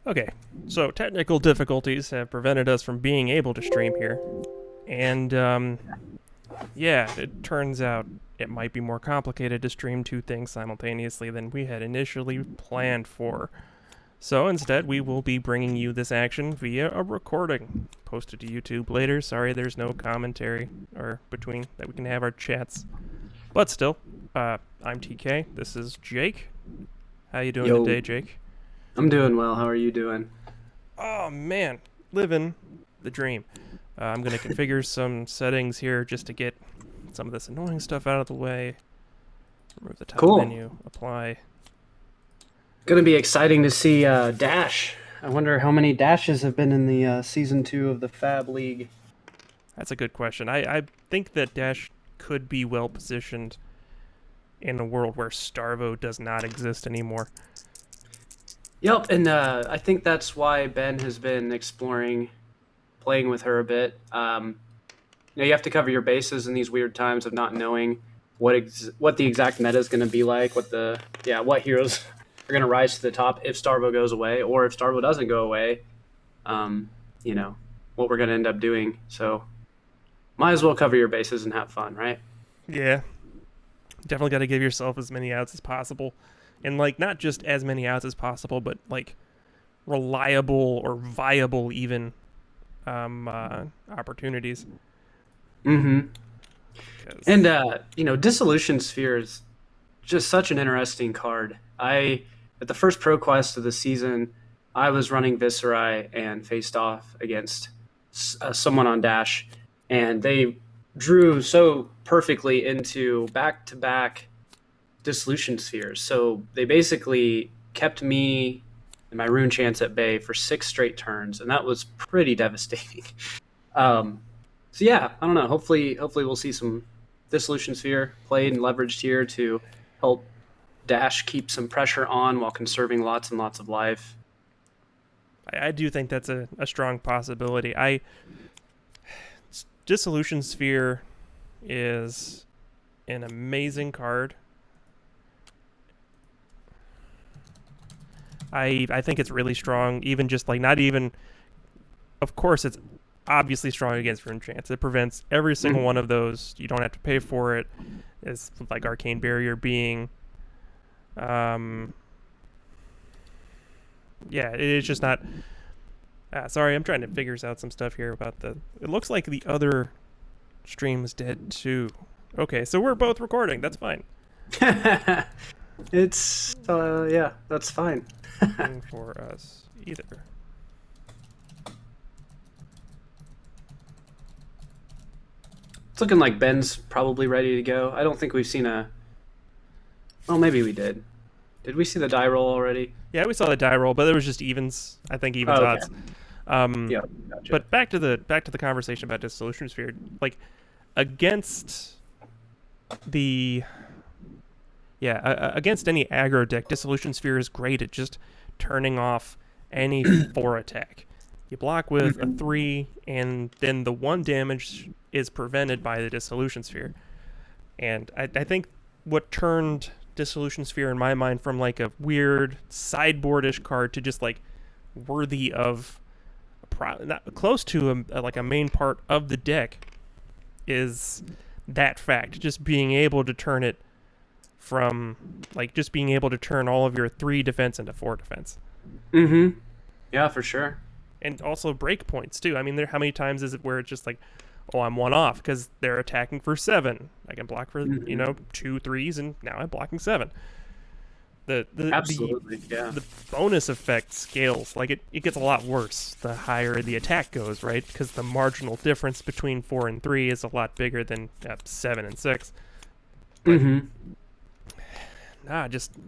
Okay, so technical difficulties have prevented us from being able to stream here. And, yeah, it turns out it might be more complicated to stream two things simultaneously than we had initially planned for. So instead, we will be bringing you this action via a recording posted to YouTube later. Sorry, there's no commentary or between that we can have our chats. But still, I'm TK. This is Jake. How you doing Yo, today, Jake? I'm doing well. How are you doing? Oh man, living the dream. I'm gonna configure some settings here just to get some of this annoying stuff out of the way. Remove the top Cool. menu, apply. Gonna be exciting to see Dash. I wonder how many dashes have been in the season 2 of the Fab League. That's a good question. I think that Dash could be well positioned in a world where Starvo does not exist anymore. Yep, and I think that's why Ben has been exploring playing with her a bit. You have to cover your bases in these weird times of not knowing what the exact meta is going to be like, what heroes are going to rise to the top if Starvo goes away, or if Starvo doesn't go away. Um, you know what we're going to end up doing. So might as well cover your bases and have fun, right? Yeah, definitely got to give yourself as many outs as possible, and like not just as many outs as possible, but like reliable or viable even opportunities. Mm-hmm. Because And Dissolution Sphere is just such an interesting card. I At the first pro quest of the season, I was running Viscerai and faced off against someone on Dash, and they drew so perfectly into back-to-back Dissolution Spheres. So they basically kept me and my Rune Chance at bay for 6 straight turns, and that was pretty devastating. Um, so yeah, I don't know. Hopefully we'll see some Dissolution Sphere played and leveraged here to help Dash keep some pressure on while conserving lots and lots of life. I do think that's a strong possibility. Dissolution Sphere is an amazing card. I think it's really strong, even just like not even. Of course, it's obviously strong against Rune Chance. It prevents every single one of those. You don't have to pay for it. It's like Arcane Barrier being. Um, yeah, it's just not. Sorry, I'm trying to figure out some stuff here about the. It looks like the other stream is dead too. Okay, so we're both recording. That's fine. It's yeah, that's fine. Nothing for us either. It's looking like Ben's probably ready to go. I don't think we've seen a. Well, maybe we did. Did we see the die roll already? Yeah, we saw the die roll, but it was just evens. I think evens Oh, okay. odds. Um, Yeah, gotcha. but back to the conversation about Dissolution Sphere. Like against the against any aggro deck, Dissolution Sphere is great at just turning off any 4 attack. You block with a 3, and then the 1 damage is prevented by the Dissolution Sphere. And I think what turned Dissolution Sphere in my mind from like a weird sideboardish card to just like worthy of not close to like a main part of the deck is that fact. Just being able to turn it from like just being able to turn all of your 3 defense into 4 defense. Mm-hmm. Yeah, for sure. And also break points too. I mean, how many times is it where it's just like, oh, I'm one off because they're attacking for 7. I can block for 2 3s, and now I'm blocking 7. Absolutely, yeah. The bonus effect scales. Like it gets a lot worse the higher the attack goes, right? Because the marginal difference between 4 and 3 is a lot bigger than 7 and 6. But Mm-hmm.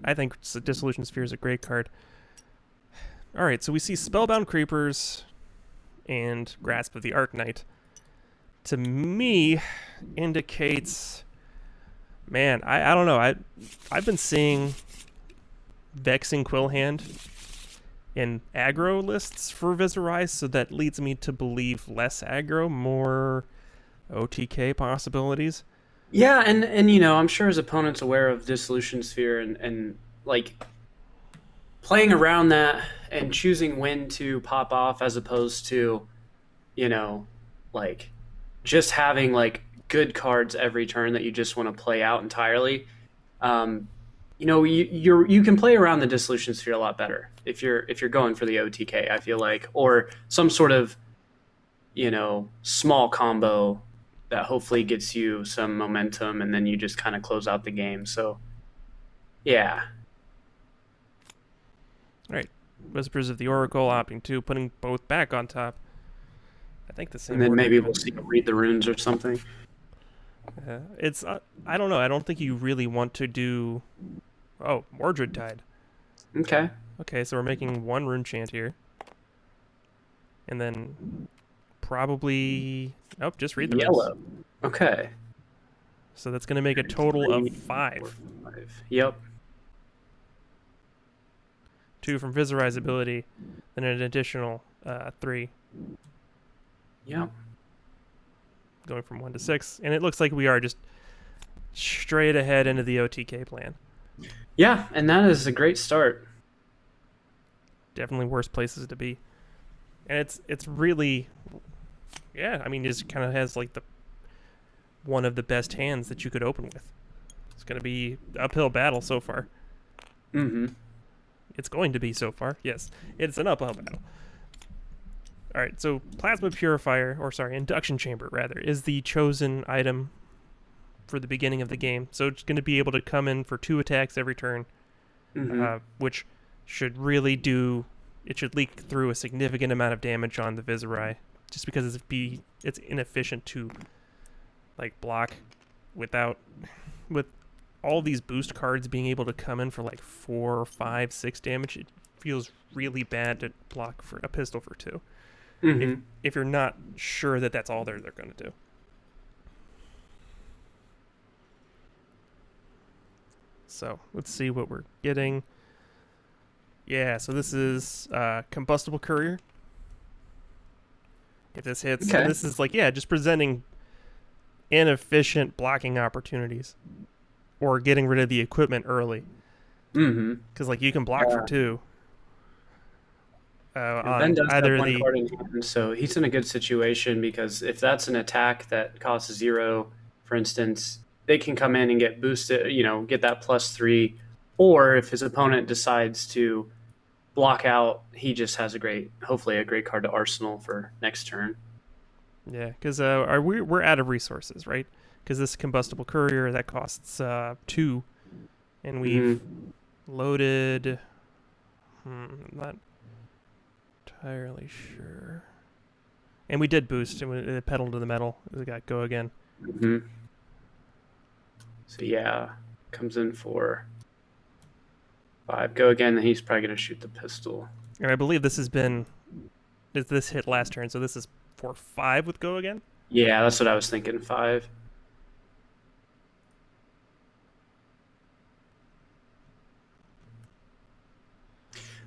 I think Dissolution Sphere is a great card. All right, so we see Spellbound Creepers and Grasp of the Arknight. To me, indicates, man, I don't know. I've been seeing Vexing Quillhand in aggro lists for Viscerai, so that leads me to believe less aggro, more OTK possibilities. Yeah, and I'm sure his opponent's aware of Dissolution Sphere and like playing around that and choosing when to pop off as opposed to, you know, like just having like good cards every turn that you just want to play out entirely. Um, you can play around the dissolution sphere a lot better if you're going for the OTK. I feel like, or some sort of small combo that hopefully gets you some momentum, and then you just kind of close out the game. So yeah. All right. Whispers of the Oracle, opting 2, putting both back on top. I think the same And then order maybe even. we'll see read the runes or something. It's I don't know. I don't think you really want to do. Oh, Mordred Tide. Okay. Okay, so we're making 1 rune chant here, and then probably just read the runes. Yellow. Okay. So that's going to make a total of 3, 5. 4, 5. Yep. 2 from Visorai's ability, then an additional 3, Yep. going from 1 to 6. And it looks like we are just straight ahead into the OTK plan. Yeah, and that is a great start. Definitely worse places to be. And it's really, I mean, it kind of has like one of the best hands that you could open with. It's going to be uphill battle so far. Mm-hmm. It's going to be so far. Yes, it's an uphill battle. All right, so Plasma Purifier, Induction Chamber, rather, is the chosen item for the beginning of the game. So it's going to be able to come in for 2 attacks every turn, which should really it should leak through a significant amount of damage on the Visorai, just because it's inefficient to like block with all these boost cards being able to come in for like 4, 5, 6 damage. It feels really bad to block for a pistol for 2. If you're not sure that that's all they're going to do. So let's see what we're getting. Yeah, so this is Combustible Courier. If this hits, Okay. this is like, just presenting inefficient blocking opportunities or getting rid of the equipment early. Because like you can block for 2. Ben does either have 1 the card in hand, so he's in a good situation because if that's an attack that costs 0, for instance, they can come in and get boosted, get that +3. Or if his opponent decides to block out, he just has hopefully a great card to arsenal for next turn. Yeah, because we're out of resources, right? Because this Combustible Courier, that costs 2, and we've loaded. I'm not entirely sure. And we did boost, and it pedal to the metal. We got go again. So yeah, comes in for 5. Go again, and he's probably going to shoot the pistol. And I believe this hit last turn, so this is for 5 with go again? Yeah, that's what I was thinking, 5.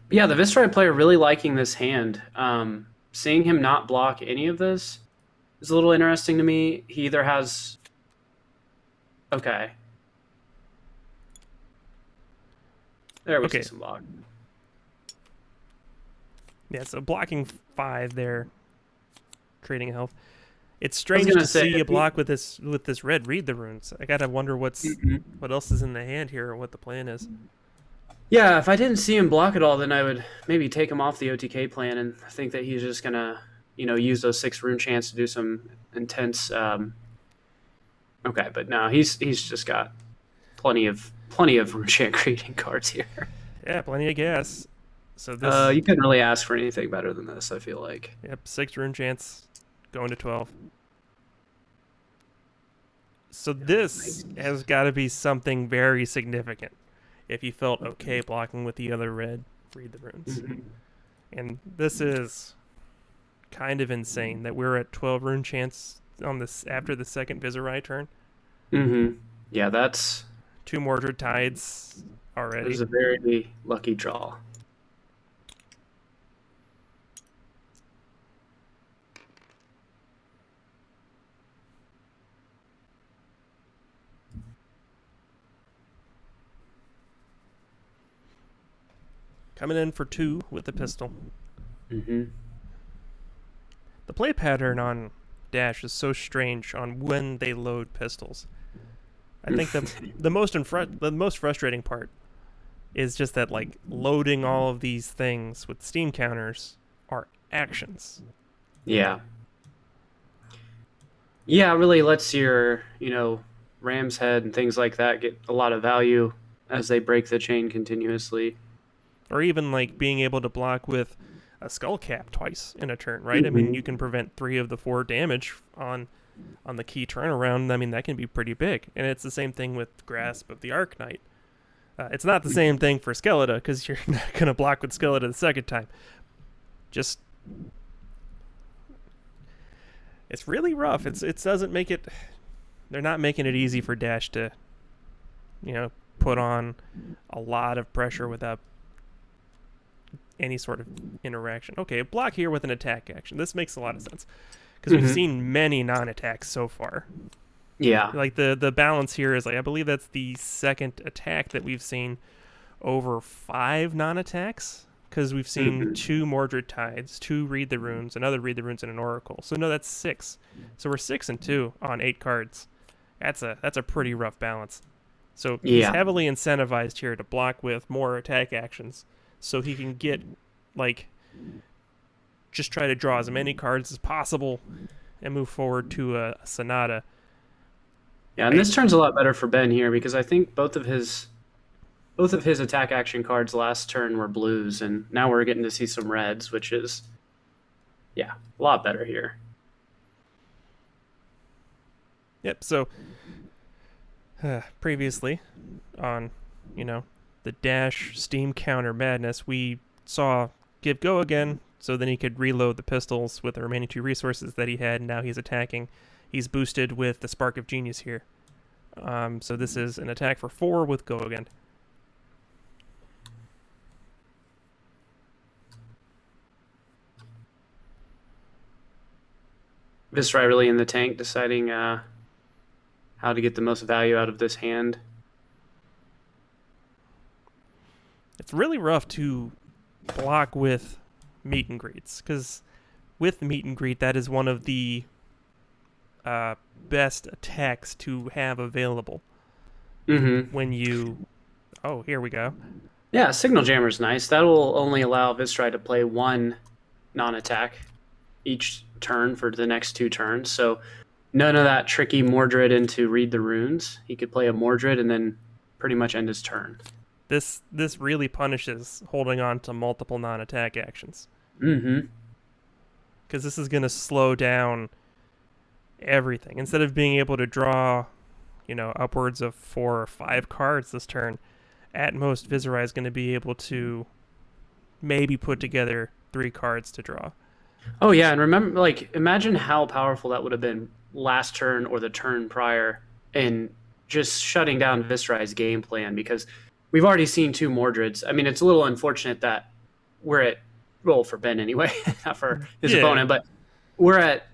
But yeah, the Viceroy player really liking this hand. Seeing him not block any of this is a little interesting to me. He either has... Okay. There we see some block. Yeah, so blocking 5 there, creating health. It's strange to see a block with this red read the runes. I gotta wonder what else is in the hand here or what the plan is. Yeah, if I didn't see him block at all, then I would maybe take him off the OTK plan and think that he's just gonna, use those 6 rune chants to do some intense. Okay, but no, he's just got plenty of rune chant creating cards here. Yeah, plenty of gas. So this you couldn't really ask for anything better than this, I feel like. Yep, 6 rune chants, going to 12. So this has got to be something very significant if you felt okay blocking with the other red read the runes. And this is kind of insane that we're at 12 rune chants on this after the second Visorai turn. Yeah, that's 2 Mordred Tides already. It was a very lucky draw. Coming in for 2 with the pistol. Mm-hmm. The play pattern on Dash is so strange on when they load pistols. I think the most frustrating part is just that like loading all of these things with Steam counters are actions. Yeah. Yeah, it really lets your, ram's head and things like that get a lot of value as they break the chain continuously. Or even like being able to block with a skull cap twice in a turn, right? Mm-hmm. I mean, you can prevent 3 of the 4 damage on the key turnaround. I mean, that can be pretty big. And it's the same thing with Grasp of the Arc Knight. It's not the same thing for Skeletor, because you're not going to block with Skeletor the second time. Just... It's really rough. It doesn't make it... They're not making it easy for Dash to, put on a lot of pressure without any sort of interaction. Okay, block here with an attack action. This makes a lot of sense, because we've seen many non-attacks so far. Yeah. Like the balance here is like, I believe that's the second attack that we've seen over 5 non-attacks, because we've seen 2 Mordred Tides, 2 Read the Runes, another Read the Runes, and an Oracle. So no, that's 6. So we're 6 and 2 on 8 cards. That's a pretty rough balance. So he's heavily incentivized here to block with more attack actions, so he can get, like, just try to draw as many cards as possible and move forward to a Sonata. Yeah, and this turns a lot better for Ben here, because I think both of his attack action cards last turn were blues, and now we're getting to see some reds, which is, a lot better here. Yep, so previously on, the Dash Steam counter madness, we saw give go again, so then he could reload the pistols with the remaining 2 resources that he had, and now he's attacking. He's boosted with the Spark of Genius here. So this is an attack for 4 with go again. Viscerai really in the tank, deciding how to get the most value out of this hand. It's really rough to block with meet and greets, because with meet and greet, that is one of the best attacks to have available. When you... Oh, here we go. Yeah, Signal Jammer's nice. That will only allow Viscerai to play 1 non-attack each turn for the next 2 turns. So none of that tricky Mordred into Read the Runes. He could play a Mordred and then pretty much end his turn. This really punishes holding on to multiple non-attack actions. Because this is going to slow down everything. Instead of being able to draw, upwards of 4 or 5 cards this turn, at most Viscerai is going to be able to maybe put together 3 cards to draw. Oh yeah, and remember, imagine how powerful that would have been last turn or the turn prior, and just shutting down Viscerai's game plan, because we've already seen 2 Mordreds. I mean, it's a little unfortunate that we're at, well, for Ben anyway, not for his opponent, but we're at,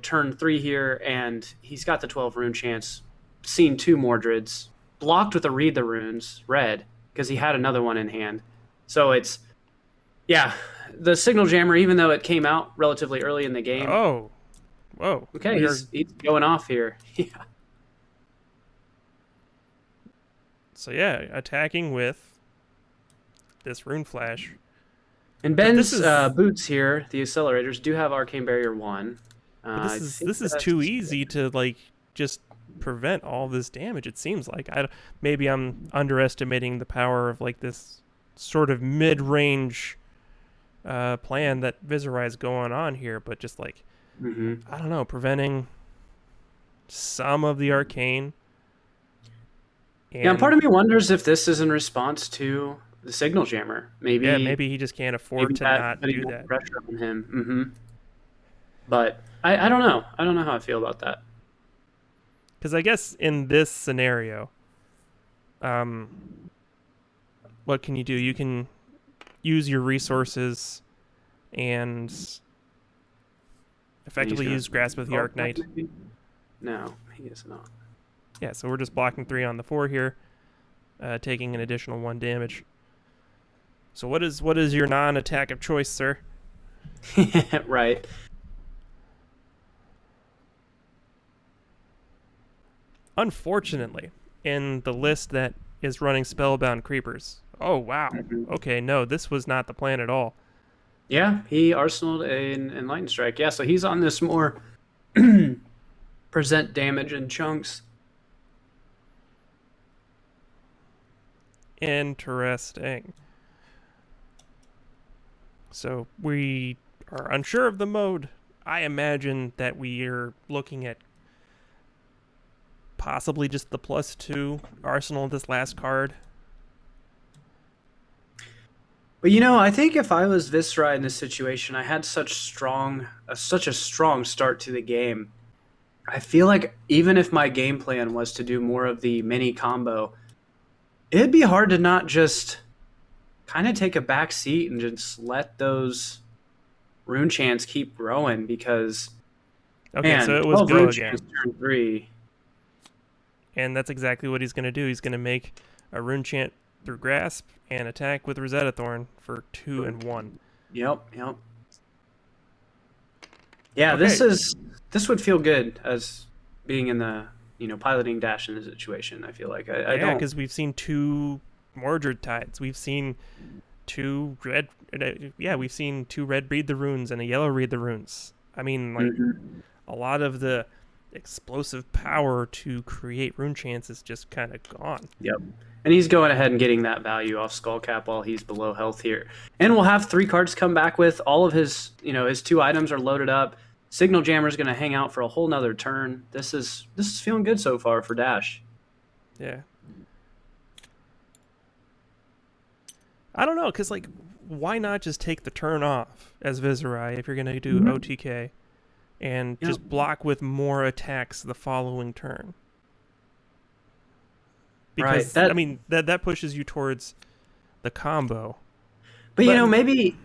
turn 3 here, and he's got the 12 rune chance, seen 2 Mordreds, blocked with a Read the Runes, red, because he had another one in hand. So it's, the Signal Jammer, even though it came out relatively early in the game. Oh, whoa. Okay, he's going off here. Yeah. So attacking with this Rune Flash. And Ben's boots here, the accelerators, do have Arcane Barrier 1. This is too easy to just prevent all this damage. It seems like maybe I'm underestimating the power of this sort of mid-range plan that Viscerai is going on here, but just I don't know, preventing some of the arcane. And part of me wonders if this is in response to the Signal Jammer. Maybe he just can't afford to not do that. Pressure on him. But I don't know. I don't know how I feel about that. Because I guess in this scenario, what can you do? You can use your resources and effectively use Grasp of the Arc Knight. No, he is not. Yeah, so we're just blocking 3 on the 4 here, taking an additional 1 damage. So what is your non-attack of choice, sir? Right. Unfortunately, in the list that is running Spellbound Creepers. Oh wow. Mhm. Okay, no, this was not the plan at all. Yeah, he arsenaled an Enlightened Strike. Yeah, so he's on this more present damage in chunks. Interesting. So we are unsure of the mode. I imagine that we are looking at possibly just the +2 arsenal of this last card. But I think if I was Viscera in this situation, I had such a strong start to the game. I feel like even if my game plan was to do more of the mini combo, it'd be hard to not just kind of take a back seat and just let those rune chants keep growing because Okay, so man, it was 12 go rune again. chants turn 3. And that's exactly what he's going to do. He's going to make a rune chant through Grasp and attack with Rosetta Thorn for 2 and 1. Yep. Yeah, Okay, this would feel good as being in the piloting Dash in the situation. I feel like I yeah, don't. because we've seen 2 Mordred Tides. We've seen 2 red. We've seen 2 red read the runes and a yellow read the runes. I mean, like, Mhm. a lot of the explosive power to create rune chants is just kind of gone. Yep. And he's going ahead and getting that value off Skullcap while he's below health here. And we'll have 3 cards come back with all of his 2 items are loaded up. Signal Jammer's going to hang out for a whole nother turn. This is feeling good so far for Dash. Yeah. I don't know, because, like, why not just take the turn off as Viserai if you're going to do Mhm. OTK and Yep. just block with more attacks the following turn? Right. Because, I mean, that pushes you towards the combo. But But, maybe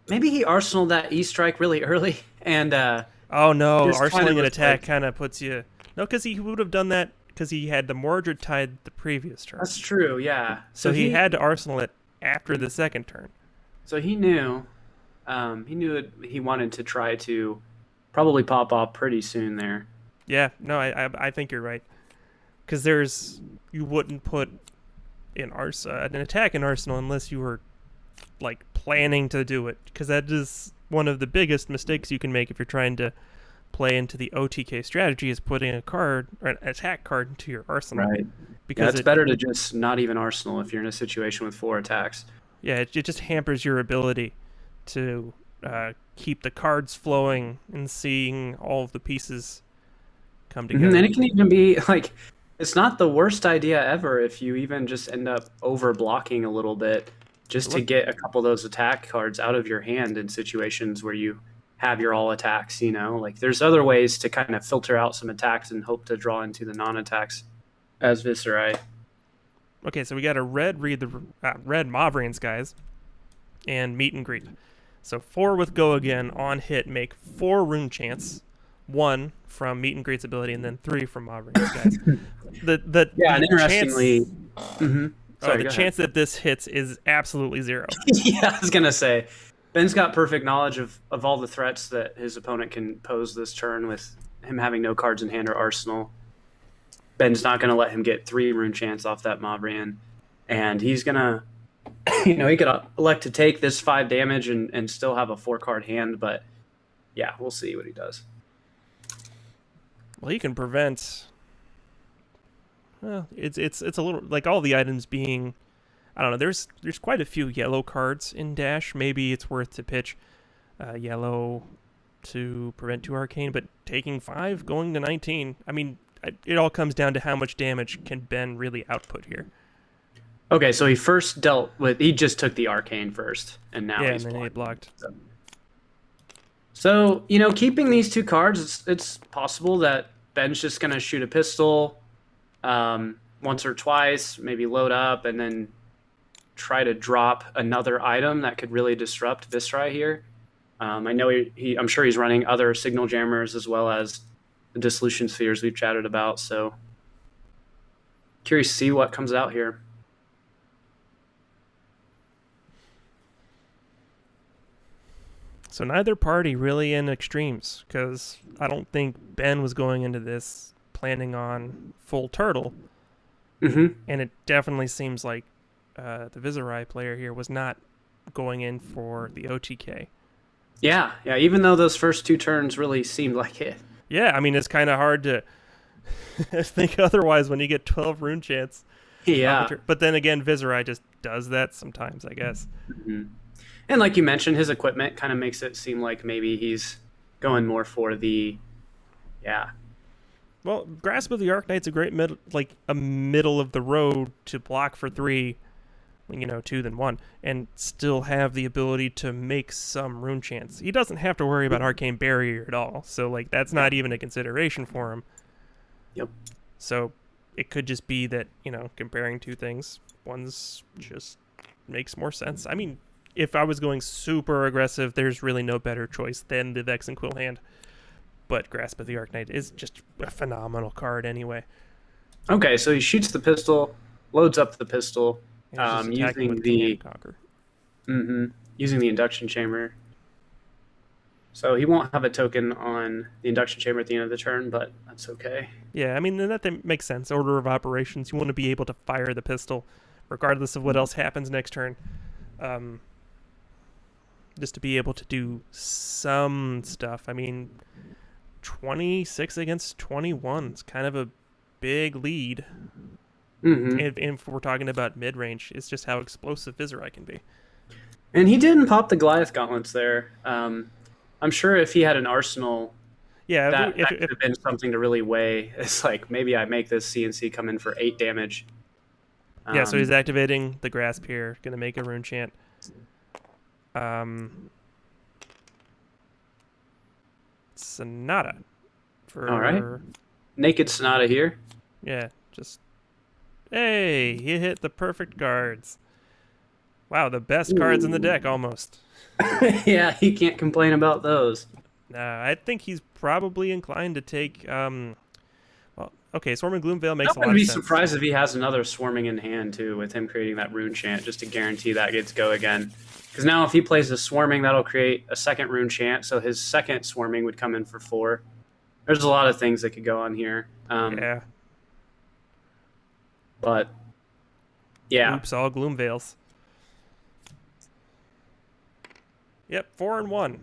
he arsenaled that E strike really early and oh no, just kind of arsling an was attack like, kind of puts you. No, because he would have done that because he had the Mordred Tide the previous turn. that's true, yeah. So he had to arsenal it after the second turn. So he knew he wanted to try to probably pop off pretty soon there. Yeah, no, I think you're right. Because you wouldn't put an attack in Arsenal unless you were like planning to do it. Because that is one of the biggest mistakes you can make if you're trying to play into the OTK strategy is putting a card or an attack card into your arsenal. Right. Because Yeah, it's better to just not even arsenal if you're in a situation with 4 attacks. it just hampers your ability to keep the cards flowing and seeing all of the pieces come together. And it can even be like it's not the worst idea ever if you even just end up over blocking a little bit just to get a couple of those attack cards out of your hand in situations where you have your all attacks, Like there's other ways to kind of filter out some attacks and hope to draw into the non-attacks as Viserai. Okay, so we got a red red Mavrains, guys, and meet and greet. So 4 with go again on hit make 4 rune chants, 1 from meet and greet's ability, and then 3 from Mavrains, guys. And interestingly, the chance that this hits is absolutely 0. Yeah, I was gonna say, Ben's got perfect knowledge of all the threats that his opponent can pose this turn with him having no cards in hand or arsenal. Ben's not gonna let him get 3 rune chants off that Mavrian, and he's gonna, he could elect to take this 5 damage and still have a 4-card hand, but yeah, we'll see what he does. Well, he can prevent. Well, it's a little like all the items being. I don't know. There's quite a few yellow cards in Dash. Maybe it's worth to pitch yellow to prevent 2 arcane, but taking 5, going to 19. I mean, it all comes down to how much damage can Ben really output here. Okay, so he just took the arcane first, and now he's and then he blocked. So, keeping these 2 cards, it's possible that Ben's just going to shoot a pistol once or twice, maybe load up, and then try to drop another item that could really disrupt Viserai here. I know I'm sure he's running other signal jammers as well as the dissolution spheres we've chatted about, so curious to see what comes out here. So neither party really in extremes, because I don't think Ben was going into this planning on full turtle, Mm-hmm. and it definitely seems like the Viserai player here was not going in for the OTK. Yeah, yeah. Even though those first two turns really seemed like it. Yeah, I mean, it's kind of hard to think otherwise when you get 12 rune chance. Yeah. But then again, Viserai just does that sometimes, I guess. Hmm. And like you mentioned, his equipment kind of makes it seem like maybe he's going more for the, yeah. Well, Grasp of the Arknight's a great middle of the road to block for 3, 2 than 1, and still have the ability to make some rune chance. He doesn't have to worry about Arcane Barrier at all, so that's not even a consideration for him. Yep. So it could just be that, comparing two things, one's just makes more sense. I mean, if I was going super aggressive, there's really no better choice than the Vex and Quill hand. But Grasp of the Arknight is just a phenomenal card anyway. Okay, so he shoots the pistol, loads up the pistol, using the using the induction chamber. So he won't have a token on the induction chamber at the end of the turn, but that's okay. Yeah, I mean, that makes sense. Order of operations, you want to be able to fire the pistol regardless of what else happens next turn. Just to be able to do some stuff. I mean, 26 against 21 is kind of a big lead. Mm-hmm. If we're talking about mid-range, it's just how explosive Viserai can be. And he didn't pop the Goliath gauntlets there. I'm sure if he had an arsenal, that could have been something to really weigh. It's like, maybe I make this CNC come in for 8 damage. Yeah, so he's activating the Grasp here, going to make a rune chant. Sonata. All right. Naked Sonata here. Yeah, just... Hey, he hit the perfect cards. Wow, the best cards in the deck, almost. Yeah, he can't complain about those. I think he's probably inclined to take... okay, Swarming Gloomveil makes a lot of sense. I wouldn't be surprised if he has another Swarming in hand, too, with him creating that rune chant, just to guarantee that gets go again. Because now if he plays a Swarming, that'll create a second rune chant, so his second Swarming would come in for 4. There's a lot of things that could go on here. Yeah. But, yeah. Oops, all Gloomveils. Yep, 4 and 1.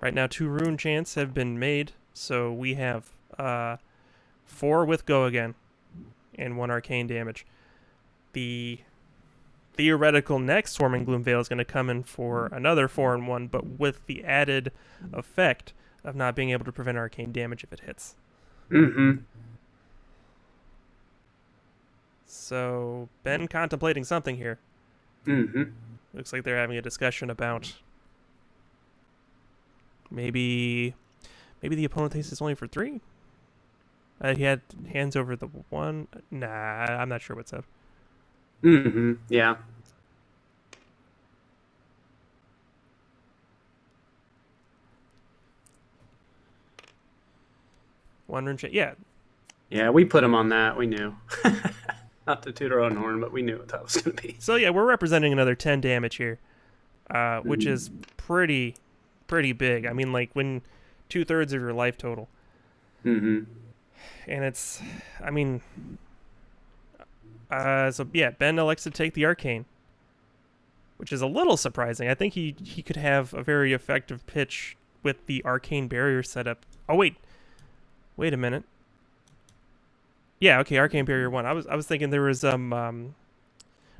Right now, 2 rune chants have been made, so we have 4 with go again and 1 arcane damage. The theoretical next Swarming Gloomveil is going to come in for another 4 and 1, but with the added effect of not being able to prevent arcane damage if it hits. Mm-hmm. So, Ben contemplating something here. Mm-hmm. Looks like they're having a discussion about maybe the opponent thinks it's only for 3. He had hands over the 1. Nah, I'm not sure what's up. Mm-hmm. Yeah. One rune chant. Yeah. Yeah, we put him on that. We knew. Not to toot our own horn, but we knew what that was going to be. So yeah, we're representing another 10 damage here, which is pretty big. I mean, like when 2/3 of your life total. Mm-hmm. And it's, I mean, so yeah, Ben elects to take the arcane, which is a little surprising. I think he could have a very effective pitch with the arcane barrier setup. Oh wait a minute. Yeah, okay, arcane barrier 1. I was thinking there was no,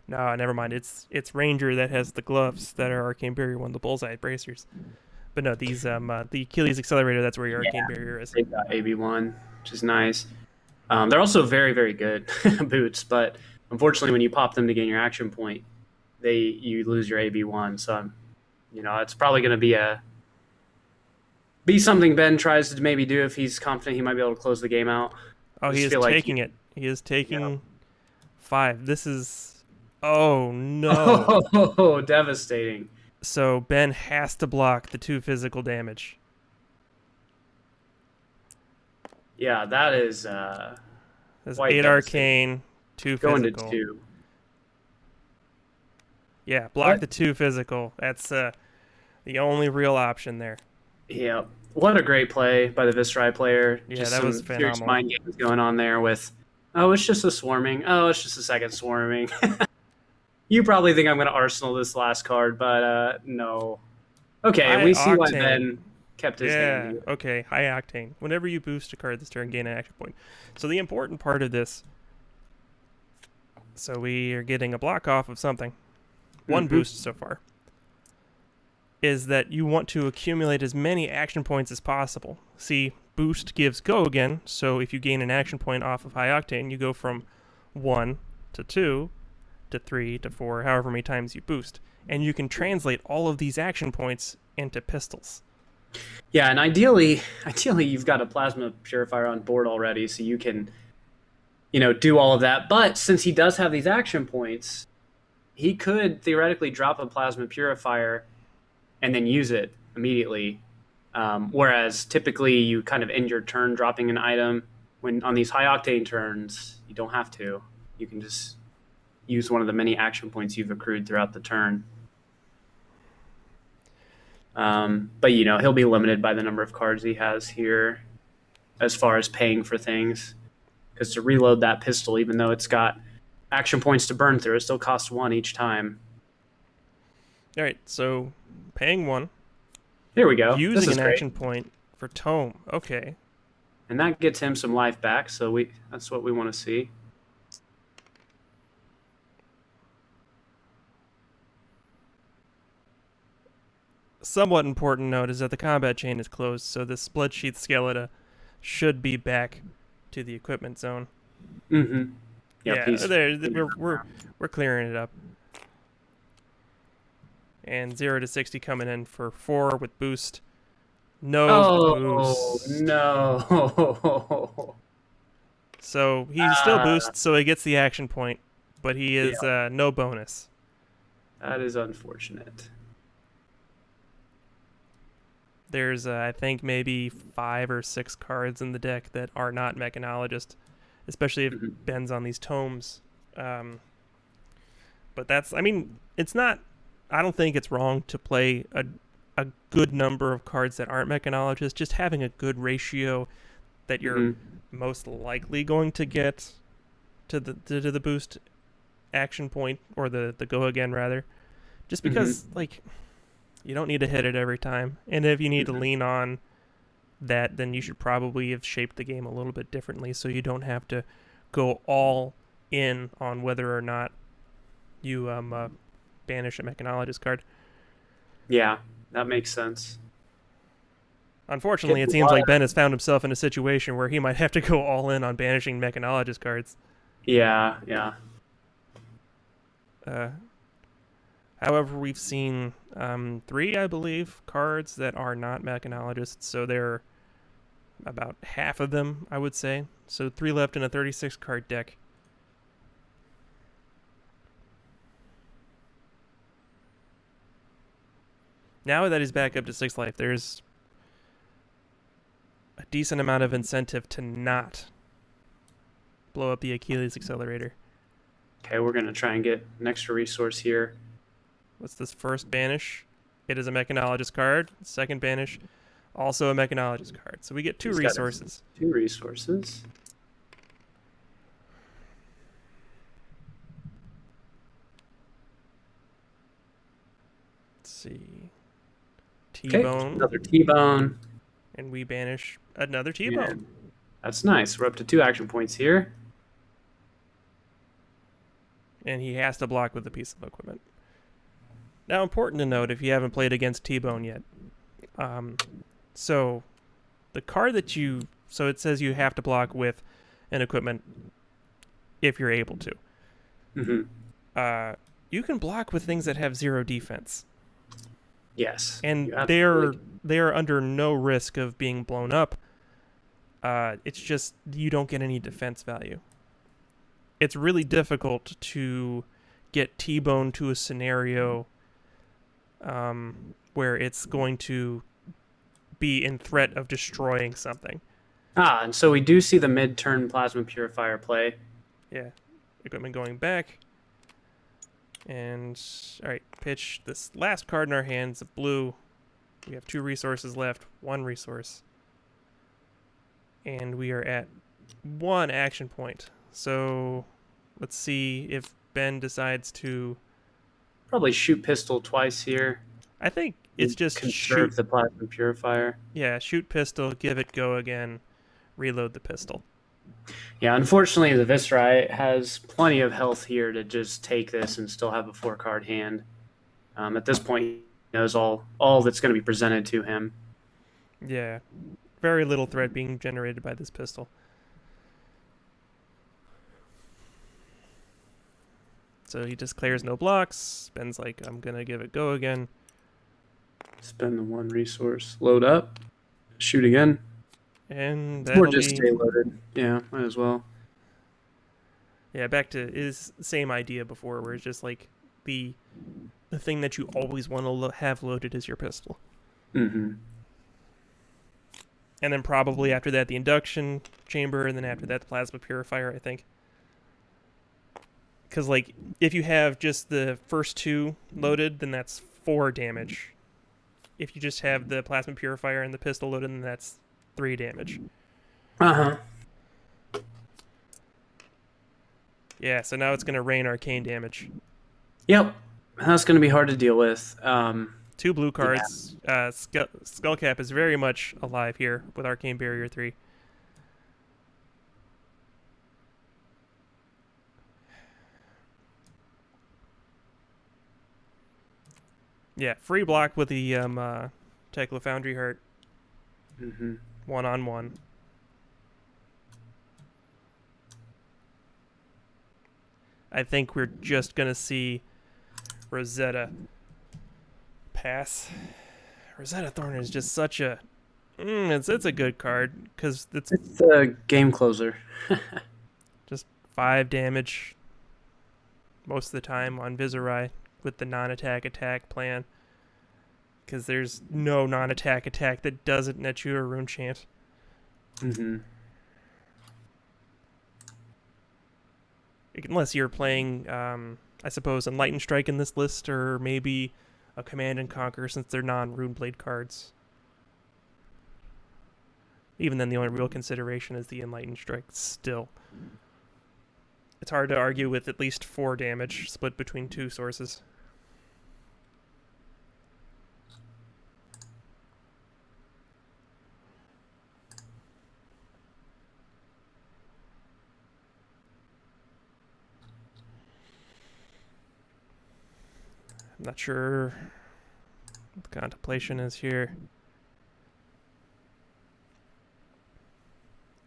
never mind. It's Ranger that has the gloves that are arcane barrier 1, the bullseye bracers. But no, these the Achilles accelerator, that's where your arcane barrier is. They got AB1, which is nice. They're also very, very good boots, but unfortunately when you pop them to gain your action point, you lose your AB1. So it's probably going to be something Ben tries to maybe do if he's confident he might be able to close the game out. Oh, he is taking it. He is taking 5. This is... Oh, no. Oh, devastating. So Ben has to block the 2 physical damage. Yeah, that is... That's 8 arcane, 2 physical. Going to 2. Yeah, block the 2 physical. That's... The only real option there. Yeah. What a great play by the Viserai player. Yeah, Just that was some serious phenomenal. mind games going on there with, oh, it's just a swarming. Oh, it's just a second swarming. You probably think I'm going to Arsenal this last card, but no. Okay, High we see why octane. Ben kept his hand Yeah, here. okay, high octane. Whenever you boost a card this turn, gain an action point. So the important part of this, so we are getting a block off of something. One Mm-hmm. boost so far. Is that you want to accumulate as many action points as possible. See, boost gives go again, so if you gain an action point off of high octane, you go from 1 to 2 to 3 to 4, however many times you boost. And you can translate all of these action points into pistols. Yeah, and ideally, you've got a plasma purifier on board already, so you can, do all of that. But since he does have these action points, he could theoretically drop a plasma purifier and then use it immediately. Whereas typically you kind of end your turn dropping an item. When on these high octane turns, you don't have to. You can just use one of the many action points you've accrued throughout the turn. But he'll be limited by the number of cards he has here as far as paying for things. Because to reload that pistol, even though it's got action points to burn through, it still costs 1 each time. All right, so paying 1, Here we go. This using is an great. action point for tome. Okay. And that gets him some life back, so that's what we want to see. Somewhat important note is that the combat chain is closed, so the split sheath skeleton should be back to the equipment zone. Mm-hmm. Yep, Yeah, we're clearing it up. And 0 to 60 coming in for 4 with boost. No boost. No. So he still boosts, so he gets the action point, but he is no bonus. That is unfortunate. There's, I think, maybe 5 or 6 cards in the deck that are not Mechanologist, especially if Ben's on these tomes. But it's not. I don't think it's wrong to play a good number of cards that aren't Mechanologist. Just having a good ratio that you're most likely going to get to the boost action point, or the go again rather. Just because you don't need to hit it every time. And if you need to lean on that, then you should probably have shaped the game a little bit differently so you don't have to go all in on whether or not you banish a Mechanologist card. Yeah, that makes sense. Unfortunately, it seems like Ben has found himself in a situation where he might have to go all in on banishing Mechanologist cards. Yeah. However, we've seen 3, I believe, cards that are not Mechanologists, so they're about half of them, I would say. So 3 left in a 36-card deck. Now that he's back up to 6 life, there's a decent amount of incentive to not blow up the Achilles Accelerator. Okay, we're going to try and get an extra resource here. What's this first banish? It is a Mechanologist card. Second banish, also a Mechanologist card. So we get 2 resources. 2 resources. Let's see. T-Bone. Okay, another T-Bone. And we banish another T-Bone. Yeah. That's nice. We're up to 2 action points here. And he has to block with a piece of equipment. Now, important to note if you haven't played against T-Bone yet. So, the card that so it says you have to block with an equipment if you're able to. Mm-hmm. You can block with things that have 0 defense. Yes. And they are under no risk of being blown up. It's just you don't get any defense value. It's really difficult to get T-Bone to a scenario where it's going to be in threat of destroying something. And so we do see the mid-turn Plasma Purifier play. Yeah. Equipment going back. And, alright, pitch this last card in our hands, a blue. We have 2 resources left, 1 resource. And we are at 1 action point. So let's see if Ben decides to... Probably shoot pistol twice here. I think it's just Conserve shoot. the plasma purifier. Yeah, shoot pistol, give it go again, reload the pistol. Yeah, unfortunately, the Viscerai has plenty of health here to just take this and still have a 4-card hand. At this point, he knows all that's going to be presented to him. Yeah, very little threat being generated by this pistol. So he just clears no blocks. Ben's like, I'm going to give it go again. Spend the 1 resource. Load up. Shoot again. And Or just stay loaded. Yeah, might as well. Yeah, back to his same idea before, where it's just like the thing that you always want to have loaded is your pistol. Mm-hmm. And then probably after that, the induction chamber, and then after that, the plasma purifier, I think. Because, like, if you have just the first 2 loaded, then that's 4 damage. If you just have the plasma purifier and the pistol loaded, then that's 3 damage. Uh-huh. Yeah, so now it's going to rain arcane damage. Yep. That's going to be hard to deal with. 2 blue cards. Yeah. Skullcap is very much alive here with Arcane Barrier 3. Yeah, free block with the Tekla Foundry Heart. Mm-hmm. 1-on-1. I think we're just going to see Rosetta pass. Rosetta Thorn is just such a... it's a good card, because it's a game closer. just 5 damage most of the time on Viscerai with the non-attack attack plan. Because there's no non-attack attack that doesn't net you a Rune Chant. Mm-hmm. Unless you're playing, I suppose, Enlightened Strike in this list, or maybe a Command and Conquer, since they're non-Rune Blade cards. Even then, the only real consideration is the Enlightened Strike still. It's hard to argue with at least 4 damage split between 2 sources. I'm not sure what the contemplation is here.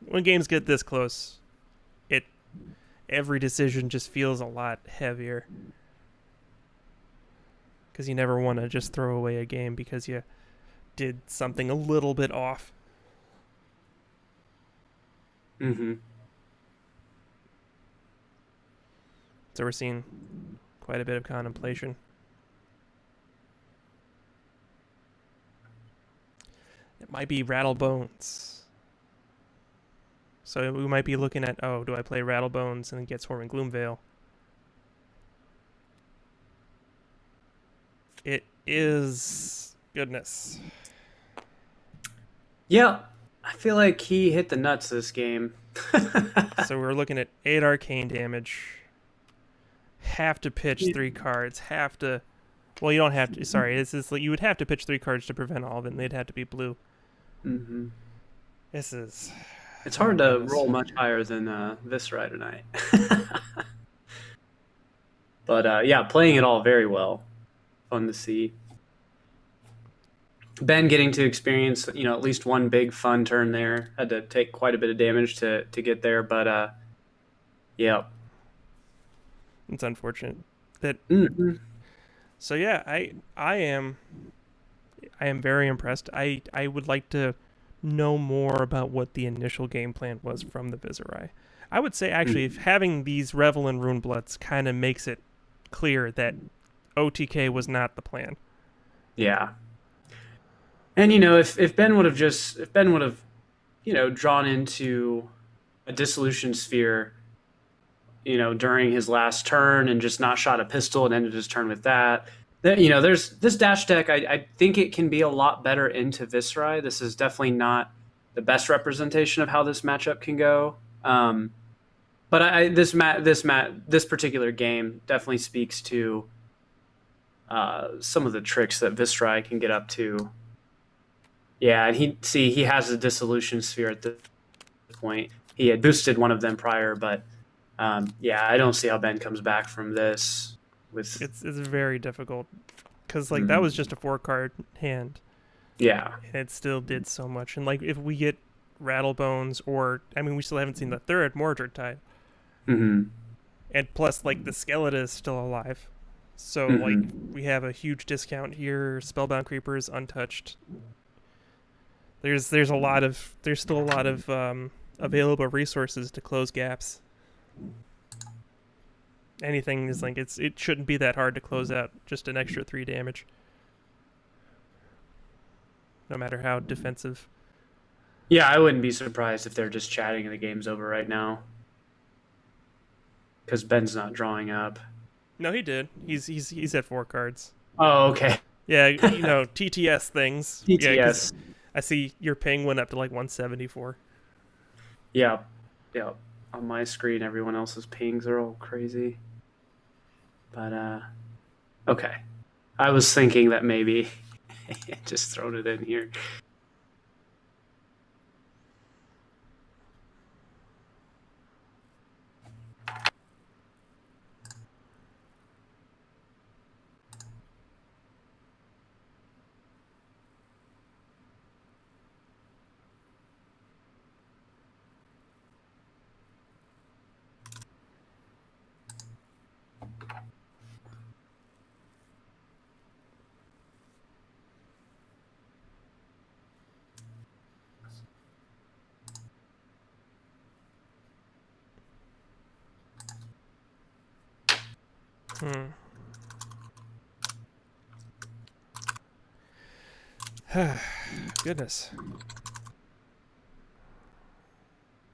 When games get this close, every decision just feels a lot heavier. Because you never want to just throw away a game because you did something a little bit off. Mm-hmm. So we're seeing quite a bit of contemplation. It might be Rattle Bones. So we might be looking at, oh, do I play Rattle Bones and get Swarming Gloomveil? It is... goodness. Yeah, I feel like he hit the nuts this game. So we're looking at 8 arcane damage. Have to pitch 3 cards. Have to... Well, you don't have to... Sorry, this is, you would have to pitch 3 cards to prevent all of it, and they'd have to be blue. Mm-hmm. This is... It's hard to roll much higher than Viscerai tonight. But yeah, playing it all very well. Fun to see. Ben getting to experience, at least one big fun turn there. Had to take quite a bit of damage to get there, but yeah. It's unfortunate that... Mm-hmm. So yeah, I am very impressed. I would like to know more about what the initial game plan was from the Viscerai. I would say actually if having these Revel and Runebloods kind of makes it clear that OTK was not the plan. Yeah. And if Ben would have drawn into a Dissolution Sphere during his last turn and just not shot a pistol and ended his turn with that, there's this dash deck. I think it can be a lot better into Viserai. This is definitely not the best representation of how this matchup can go. But this particular game definitely speaks to some of the tricks that Viserai can get up to. Yeah, and he has a dissolution sphere at this point. He had boosted one of them prior, but yeah, I don't see how Ben comes back from this. It's very difficult because like that was just a 4-card hand. Yeah, and it still did so much. And like if we get Rattlebones, or I mean, we still haven't seen the third Mordred Tide. Mm-hmm. And plus, like the Skeleton is still alive, so like we have a huge discount here. Spellbound Creepers untouched. There's still a lot of available resources to close gaps. Anything is like it shouldn't be that hard to close out just an extra 3 damage, no matter how defensive. Yeah, I wouldn't be surprised if they're just chatting and the game's over right now. Because Ben's not drawing up. No, he did. He's at 4 cards. Oh, okay. Yeah, TTS things. TTS. Yeah, I see your ping went up to like 174. Yeah. On my screen, everyone else's pings are all crazy. But okay. I was thinking that maybe just thrown it in here. Goodness.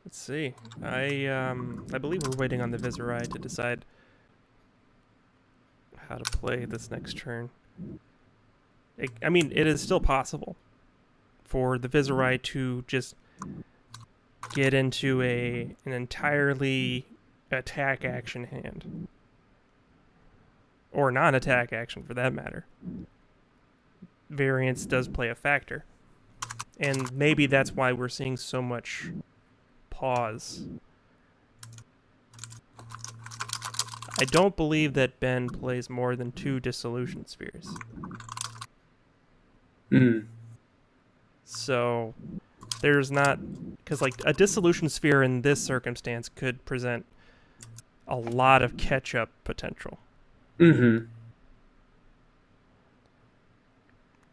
Let's see. I believe we're waiting on the Viserai to decide how to play this next turn. I mean, it is still possible for the Viserai to just get into an entirely attack action hand. Or non-attack action, for that matter. Variance does play a factor. And maybe that's why we're seeing so much pause. I don't believe that Ben plays more than 2 Dissolution Spheres. So, there's not... Because, like, a Dissolution Sphere in this circumstance could present a lot of catch-up potential.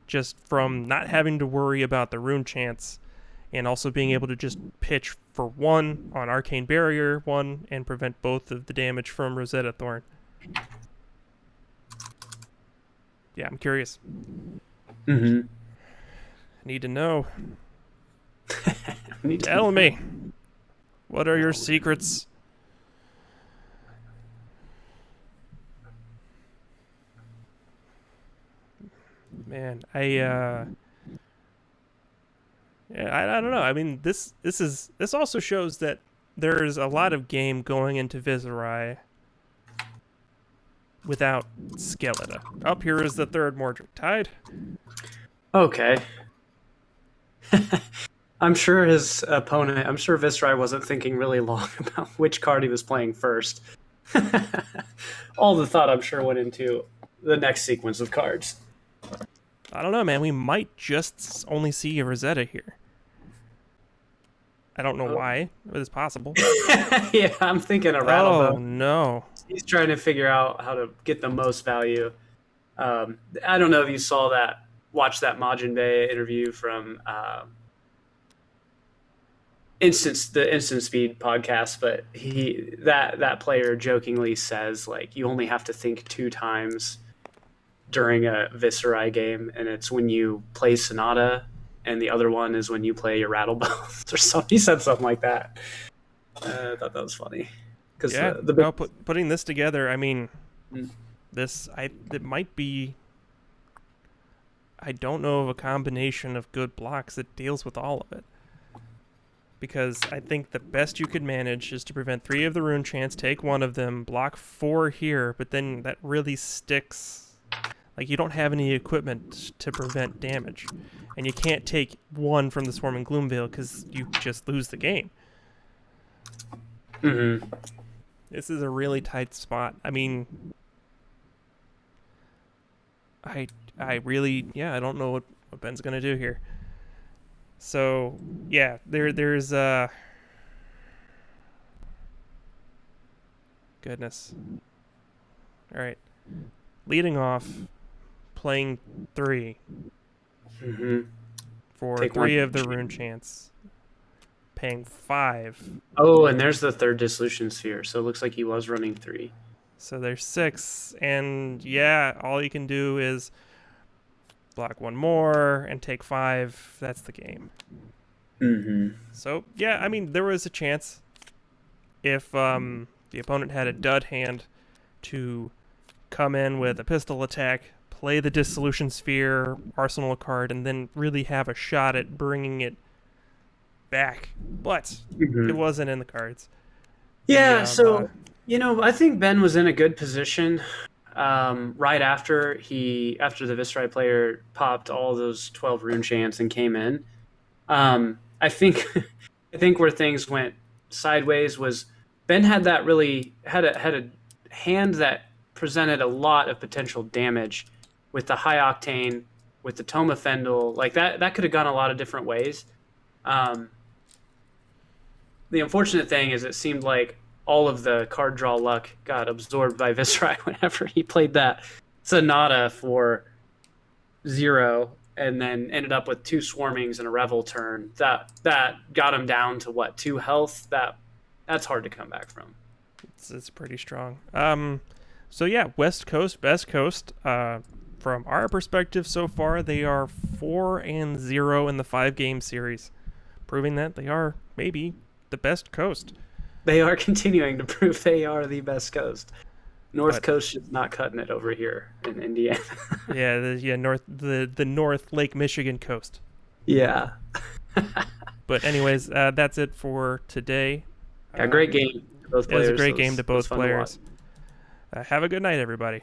Just from not having to worry about the rune chance, and also being able to just pitch for 1 on Arcane Barrier 1 and prevent both of the damage from Rosetta Thorn. Yeah, I'm curious. I need to know. Tell me. What are your secrets? Man, I don't know. I mean, this also shows that there's a lot of game going into Viserai without Skeleton. Up here is the third Mordred Tide. Okay. I'm sure his opponent, I'm sure Viserai wasn't thinking really long about which card he was playing first. All the thought, I'm sure, went into the next sequence of cards. I don't know, man. We might just only see a Rosetta here. I don't know why, but it's possible. Yeah, I'm thinking a Rattlebone. Oh, no. He's trying to figure out how to get the most value. I don't know if you watched that Majin Bay interview from the Instant Speed podcast, but that player jokingly says, like, you only have to think 2 times during a Viserai game, and it's when you play Sonata, and the other one is when you play your Rattlebones or something. He said something like that. I thought that was funny. Yeah, putting this together, I mean, it might be I don't know of a combination of good blocks that deals with all of it. Because I think the best you could manage is to prevent 3 of the rune chants, take 1 of them, block 4 here, but then that really sticks. Like, you don't have any equipment to prevent damage. And you can't take 1 from the Swarming Gloomveil because you just lose the game. Mm-hmm. This is a really tight spot. I mean, I really, I don't know what Ben's going to do here. So, yeah, there's goodness. All right. Leading off, playing 3 for Take 3 1. of the rune chants, paying 5. Oh, and there's the 3rd Dissolution Sphere, so it looks like he was running 3. So there's 6, and all you can do is block 1 more and take 5. That's the game. Mm-hmm. So, I mean, there was a chance if the opponent had a dud hand to come in with a pistol attack, play the Dissolution Sphere arsenal card, and then really have a shot at bringing it back. But it wasn't in the cards. Yeah, so, I think Ben was in a good position right after the Viscerai player popped all those 12 rune chants and came in. I think where things went sideways was Ben had that really had a hand that presented a lot of potential damage with the high octane, with the Tome of Fendel. Like that could have gone a lot of different ways. The unfortunate thing is it seemed like all of the card draw luck got absorbed by Viscerai whenever he played that Sonata for 0 and then ended up with 2 Swarmings and a Revel turn. That got him down to 2 health. That's hard to come back from. It's pretty strong. So West Coast, best coast. From our perspective so far, they are 4-0 in the 5-game series, proving that they are maybe the best coast. They are continuing to prove they are the best coast. North Coast is not cutting it over here in Indiana. the North Lake Michigan coast. Yeah. But anyways, that's it for today. Great game to both players. It was a great game to both players. Have a good night, everybody.